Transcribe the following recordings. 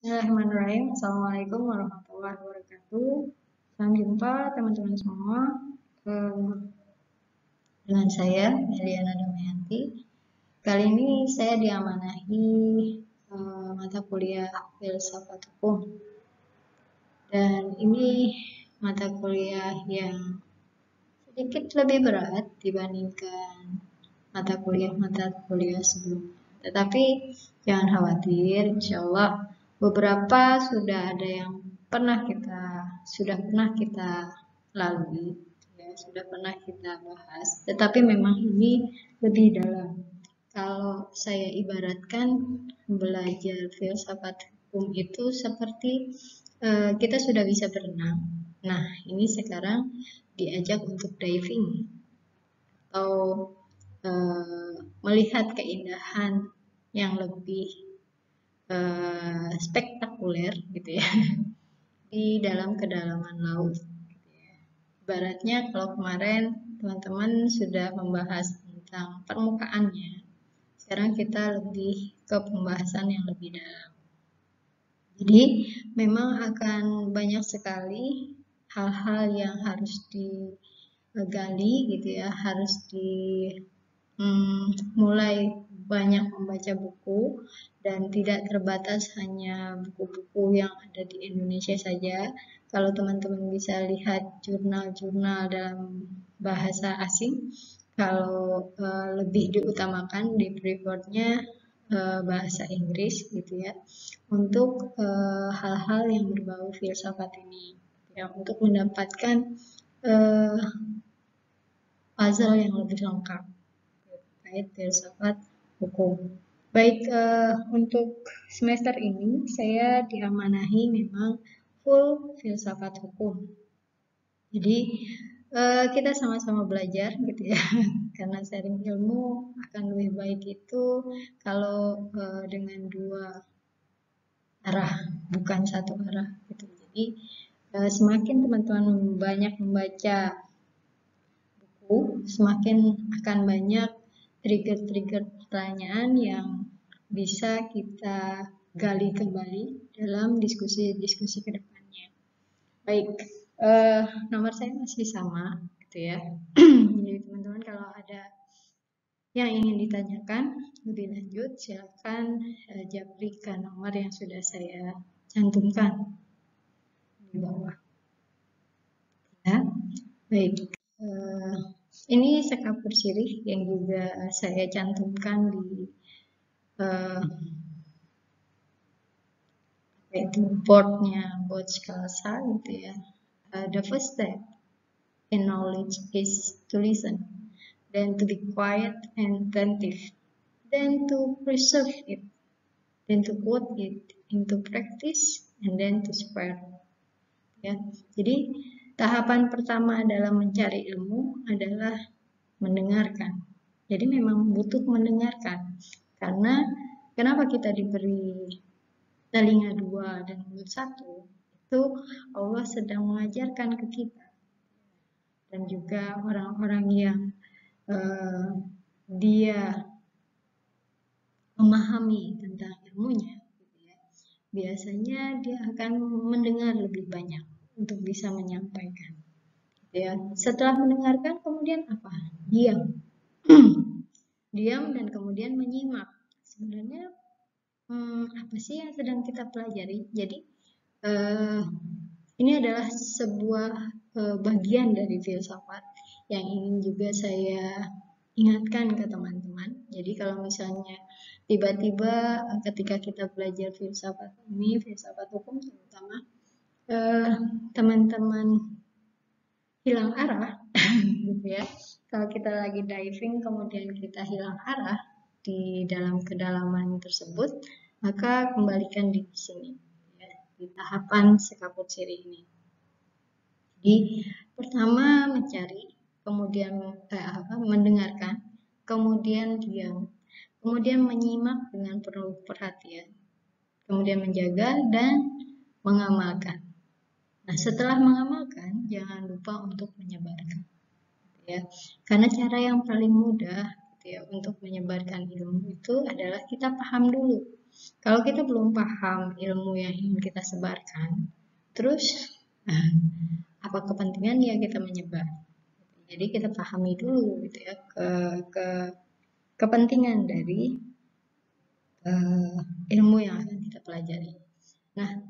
Bismillahirrahmanirrahim. Assalamualaikum warahmatullahi wabarakatuh. Selamat jumpa teman-teman semua. Eh, Dengan saya Meliana Damayanti. Kali ini saya diamanahi mata kuliah Filsafat Hukum. Dan ini mata kuliah yang sedikit lebih berat dibandingkan mata kuliah sebelumnya. Tetapi jangan khawatir, insya Allah beberapa sudah ada yang sudah pernah kita lalui, ya, sudah pernah kita bahas. Tetapi memang ini lebih dalam. Kalau saya ibaratkan belajar filsafat hukum itu seperti kita sudah bisa berenang. Nah, ini sekarang diajak untuk diving atau melihat keindahan yang lebih spektakuler gitu ya di dalam kedalaman laut. Ibaratnya kalau kemarin teman-teman sudah membahas tentang permukaannya, sekarang kita lebih ke pembahasan yang lebih dalam. Jadi memang akan banyak sekali hal-hal yang harus digali gitu ya, harus mulai banyak membaca buku dan tidak terbatas hanya buku-buku yang ada di Indonesia saja. Kalau teman-teman bisa lihat jurnal-jurnal dalam bahasa asing, kalau lebih diutamakan di preferrednya bahasa Inggris gitu ya, untuk hal-hal yang berbau filsafat ini, ya, untuk mendapatkan puzzle yang lebih lengkap terkait filsafat hukum. Baik, untuk semester ini saya diamanahi memang full filsafat hukum. Jadi kita sama-sama belajar gitu ya, karena sharing ilmu akan lebih baik itu kalau dengan dua arah, bukan satu arah gitu. Jadi semakin teman-teman banyak membaca buku, semakin akan banyak trigger-trigger pertanyaan yang bisa kita gali kembali dalam diskusi-diskusi ke depannya. Baik, nomor saya masih sama gitu ya. Jadi teman-teman kalau ada yang ingin ditanyakan lebih lanjut, silakan japri ke nomor yang sudah saya cantumkan di bawah. Ya, baik. Ini sekapur sirih yang juga saya cantumkan di yaitu board Scalasa gitu ya. The first step in knowledge is to listen, then to be quiet and attentive, then to preserve it, then to put it into practice, and then to spread. Ya, jadi tahapan pertama dalam mencari ilmu adalah mendengarkan. Jadi memang butuh mendengarkan. Karena kenapa kita diberi telinga dua dan mulut satu? Itu Allah sedang mengajarkan ke kita. Dan juga orang-orang yang dia memahami tentang ilmunya, gitu ya, biasanya dia akan mendengar lebih banyak untuk bisa menyampaikan. Gitu ya. Setelah mendengarkan kemudian apa? Diam. Diam dan kemudian menyimak. Sebenarnya apa sih yang sedang kita pelajari? Jadi ini adalah sebuah bagian dari filsafat yang ingin juga saya ingatkan ke teman-teman. Jadi kalau misalnya tiba-tiba ketika kita belajar filsafat ini, filsafat hukum terutama, teman-teman hilang arah, gitu ya. Kalau kita lagi diving kemudian kita hilang arah di dalam kedalaman tersebut, maka kembalikan di sini, ya, di tahapan sekaput sirih ini. Jadi pertama mencari, kemudian mendengarkan, kemudian diam, kemudian menyimak dengan penuh perhatian, kemudian menjaga dan mengamalkan. Nah, setelah mengamalkan, jangan lupa untuk menyebarkan. Ya, karena cara yang paling mudah gitu ya, untuk menyebarkan ilmu itu adalah kita paham dulu Kalau kita belum paham ilmu yang ingin kita sebarkan, terus apa kepentingan ya kita menyebar? Jadi kita pahami dulu gitu ya ke kepentingan dari ilmu yang akan kita pelajari. Nah,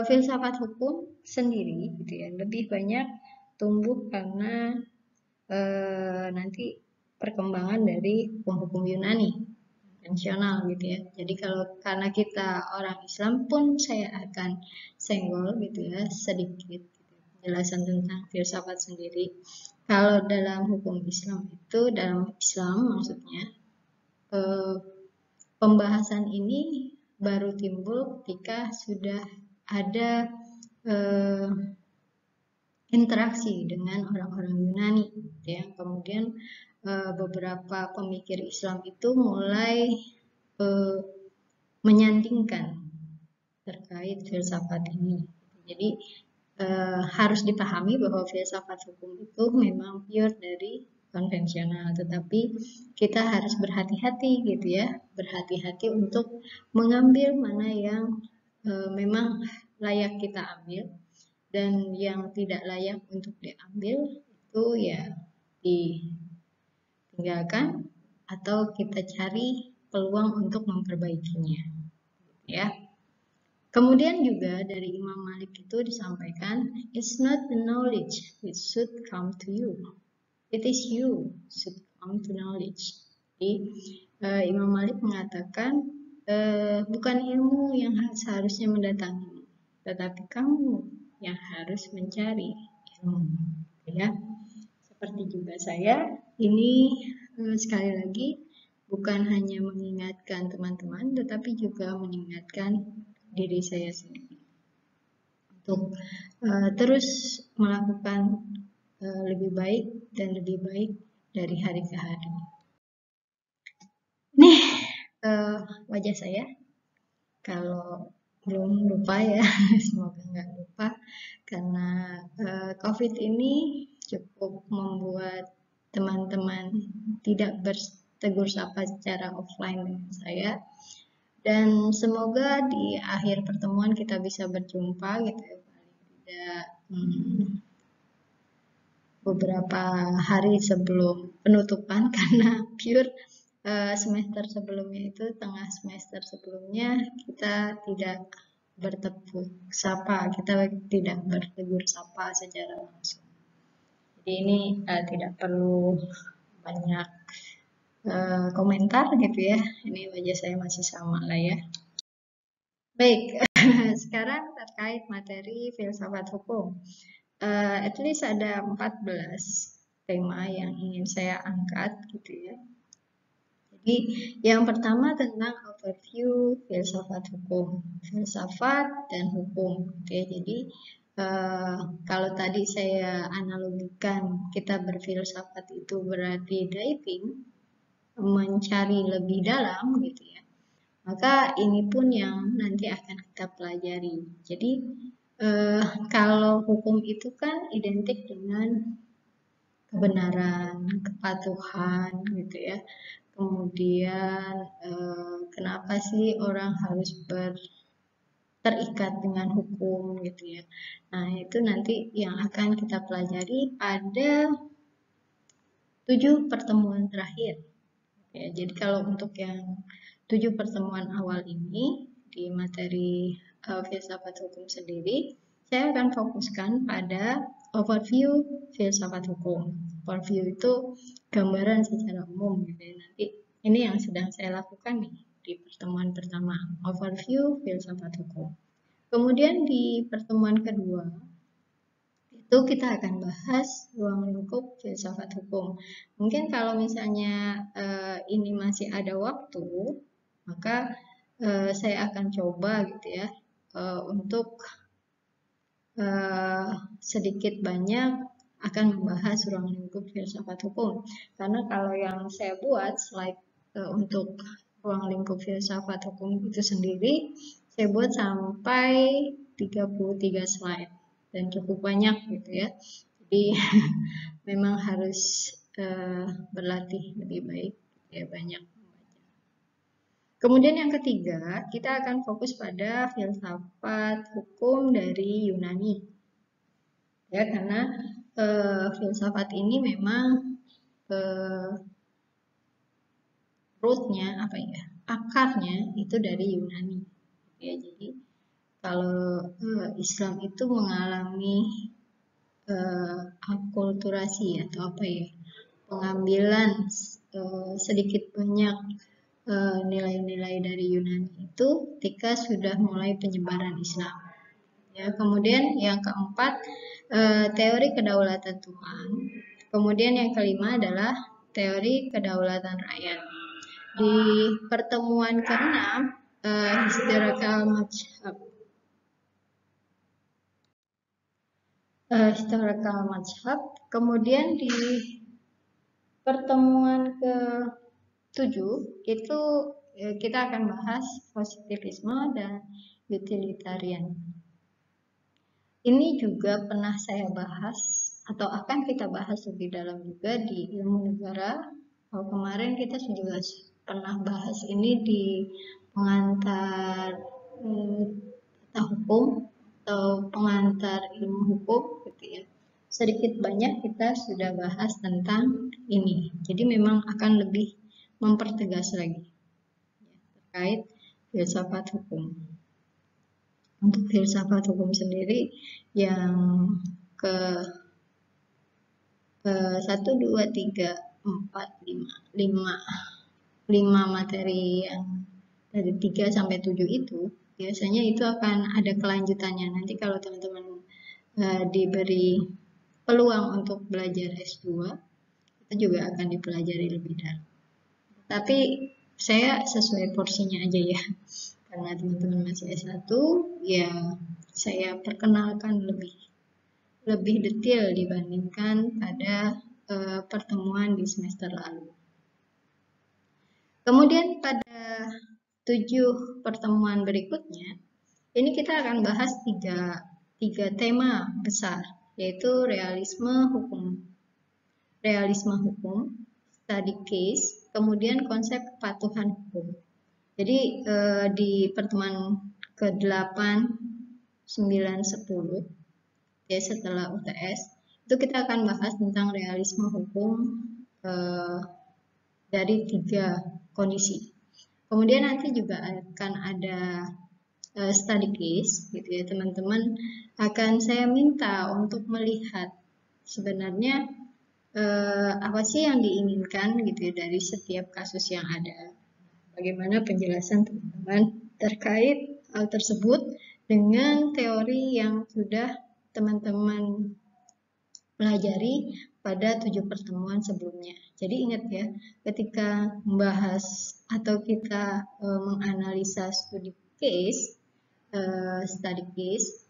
filsafat hukum sendiri gitu ya lebih banyak tumbuh karena nanti perkembangan dari hukum-hukum Yunani konvensional gitu ya. Jadi kalau karena kita orang Islam pun saya akan senggol gitu ya sedikit penjelasan tentang filsafat sendiri. Kalau dalam hukum Islam itu dalam Islam maksudnya pembahasan ini baru timbul ketika sudah ada interaksi dengan orang-orang Yunani ya. Kemudian beberapa pemikir Islam itu mulai menyandingkan terkait filsafat ini. Jadi harus dipahami bahwa filsafat hukum itu memang pure dari konvensional, tetapi kita harus berhati-hati gitu ya, berhati-hati untuk mengambil mana yang memang layak kita ambil dan yang tidak layak untuk diambil itu ya ditinggalkan atau kita cari peluang untuk memperbaikinya ya. Kemudian juga dari Imam Malik itu disampaikan, it's not the knowledge which should come to you, it is you should come to knowledge. Jadi Imam Malik mengatakan bukan ilmu yang seharusnya mendatangi, tetapi kamu yang harus mencari ilmu. Ya, seperti juga saya, ini sekali lagi bukan hanya mengingatkan teman-teman, tetapi juga mengingatkan diri saya sendiri untuk terus melakukan lebih baik dan lebih baik dari hari ke hari. Nih wajah saya, kalau belum lupa ya, semoga nggak lupa, karena COVID ini cukup membuat teman-teman tidak bertegur sapa secara offline dengan saya. Dan semoga di akhir pertemuan kita bisa berjumpa gitu ya, paling tidak beberapa hari sebelum penutupan karena pure semester sebelumnya itu tengah semester sebelumnya kita tidak bertepuk sapa, kita tidak bertegur sapa secara langsung. Jadi ini tidak perlu banyak komentar gitu ya. Ini wajah saya masih sama lah ya. Baik, sekarang terkait materi filsafat hukum. At least ada 14 tema yang ingin saya angkat gitu ya. Jadi yang pertama tentang overview filsafat hukum, filsafat dan hukum. Oke, jadi kalau tadi saya analogikan kita berfilsafat itu berarti diving, mencari lebih dalam gitu ya. Maka ini pun yang nanti akan kita pelajari. Jadi kalau hukum itu kan identik dengan kebenaran, kepatuhan gitu ya. Kemudian kenapa sih orang harus terikat dengan hukum gitu ya. Nah itu nanti yang akan kita pelajari pada 7 pertemuan terakhir. Ya, jadi kalau untuk yang 7 pertemuan awal ini di materi filsafat hukum sendiri, saya akan fokuskan pada overview filsafat hukum. Overview itu gambaran secara umum gitu ya. Nanti ini yang sedang saya lakukan nih di pertemuan pertama, overview filsafat hukum. Kemudian di pertemuan kedua itu kita akan bahas ruang lingkup filsafat hukum. Mungkin kalau misalnya ini masih ada waktu, maka saya akan coba gitu ya untuk sedikit banyak akan membahas ruang lingkup filsafat hukum. Karena kalau yang saya buat slide untuk ruang lingkup filsafat hukum itu sendiri, saya buat sampai 33 slide dan cukup banyak gitu ya. Jadi memang harus berlatih lebih baik ya, banyak membaca. Kemudian yang ketiga, kita akan fokus pada filsafat hukum dari Yunani. Ya, karena filsafat ini memang rootnya apa ya, akarnya itu dari Yunani. Ya, jadi kalau Islam itu mengalami akulturasi atau apa ya, pengambilan sedikit banyak nilai-nilai dari Yunani itu ketika sudah mulai penyebaran Islam. Ya, kemudian yang keempat, teori kedaulatan Tuhan. Kemudian yang kelima adalah teori kedaulatan rakyat. Di pertemuan keenam, historical mazhab. Kemudian di pertemuan ke-7 itu kita akan bahas positivisme dan utilitarian. Ini juga pernah saya bahas atau akan kita bahas lebih dalam juga di ilmu negara. Kemarin kita juga pernah bahas ini di pengantar hukum atau pengantar ilmu hukum gitu ya. Sedikit banyak kita sudah bahas tentang ini. Jadi memang akan lebih mempertegas lagi terkait filsafat hukum. Untuk filsafat hukum sendiri yang ke 1, 2, 3, 4, 5 materi yang dari 3 sampai 7 itu biasanya itu akan ada kelanjutannya. Nanti kalau teman-teman diberi peluang untuk belajar S2, itu juga akan dipelajari lebih dalam. Tapi saya sesuai porsinya aja ya. Karena teman-teman masih S1, ya saya perkenalkan lebih detail dibandingkan pada pertemuan di semester lalu. Kemudian pada 7 pertemuan berikutnya, ini kita akan bahas tiga tema besar, yaitu realisme hukum, study case, kemudian konsep kepatuhan hukum. Jadi di pertemuan ke-8, 9, 10, ya setelah UTS, itu kita akan bahas tentang realisme hukum dari 3 kondisi. Kemudian nanti juga akan ada study case, gitu ya teman-teman. Akan saya minta untuk melihat sebenarnya apa sih yang diinginkan gitu ya dari setiap kasus yang ada. Bagaimana penjelasan teman-teman terkait hal tersebut dengan teori yang sudah teman-teman pelajari pada 7 pertemuan sebelumnya. Jadi ingat ya, ketika membahas atau kita menganalisa study case,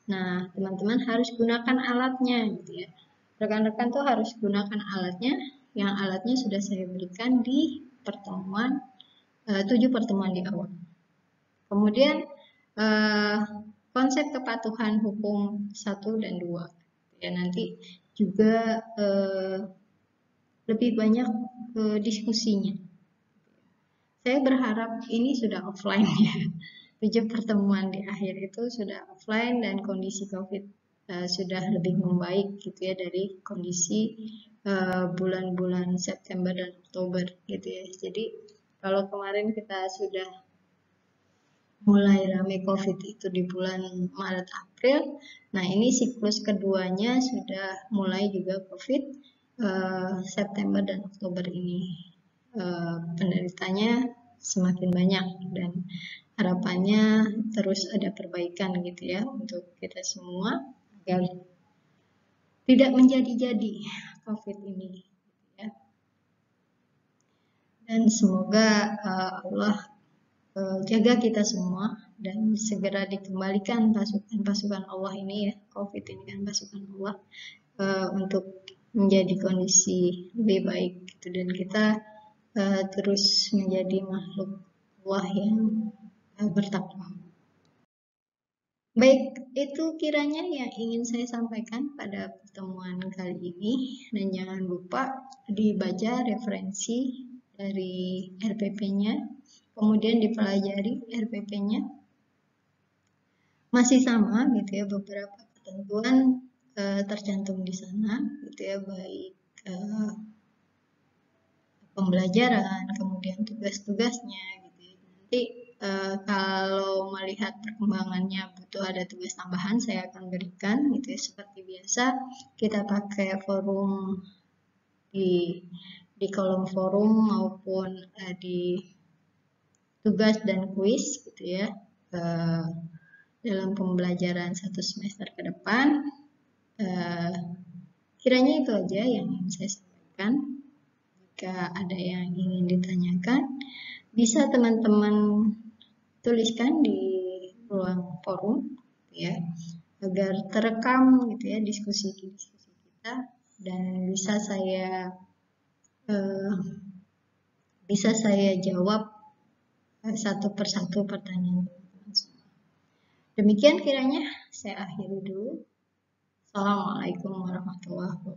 nah teman-teman harus gunakan alatnya gitu ya. Rekan-rekan tuh harus gunakan alatnya, yang alatnya sudah saya berikan di pertemuan 7 pertemuan di awal. Kemudian konsep kepatuhan hukum 1 dan 2. Ya, nanti juga lebih banyak diskusinya. Saya berharap ini sudah offline ya. 7 pertemuan di akhir itu sudah offline dan kondisi COVID sudah lebih membaik gitu ya dari kondisi bulan-bulan September dan Oktober gitu ya. Jadi kalau kemarin kita sudah mulai ramai COVID itu di bulan Maret April, nah ini siklus keduanya sudah mulai juga COVID September dan Oktober ini. Penderitanya semakin banyak dan harapannya terus ada perbaikan gitu ya untuk kita semua agar tidak menjadi-jadi COVID ini ya. Dan semoga Allah jaga kita semua dan segera dikembalikan pasukan Allah ini ya, COVID ini kan pasukan Allah untuk menjadi kondisi lebih baik gitu, dan kita terus menjadi makhluk Allah yang bertakwa. Baik, itu kiranya yang ingin saya sampaikan pada pertemuan kali ini, dan jangan lupa dibaca referensi dari RPP-nya. kemudian dipelajari RPP-nya. Masih sama gitu ya, beberapa ketentuan tercantum di sana gitu ya, baik pembelajaran, kemudian tugas-tugasnya gitu ya. Nanti kalau melihat perkembangannya butuh ada tugas tambahan, saya akan berikan gitu ya. Seperti biasa kita pakai forum di kolom forum maupun di tugas dan kuis gitu ya, dalam pembelajaran 1 semester ke depan. Kiranya itu aja yang ingin saya sampaikan. Jika ada yang ingin ditanyakan, bisa teman-teman tuliskan di ruang forum ya, agar terekam gitu ya diskusi kita, dan bisa saya jawab satu persatu pertanyaan teman-teman semua. Demikian kiranya saya akhiri dulu. Assalamualaikum warahmatullahi wabarakatuh.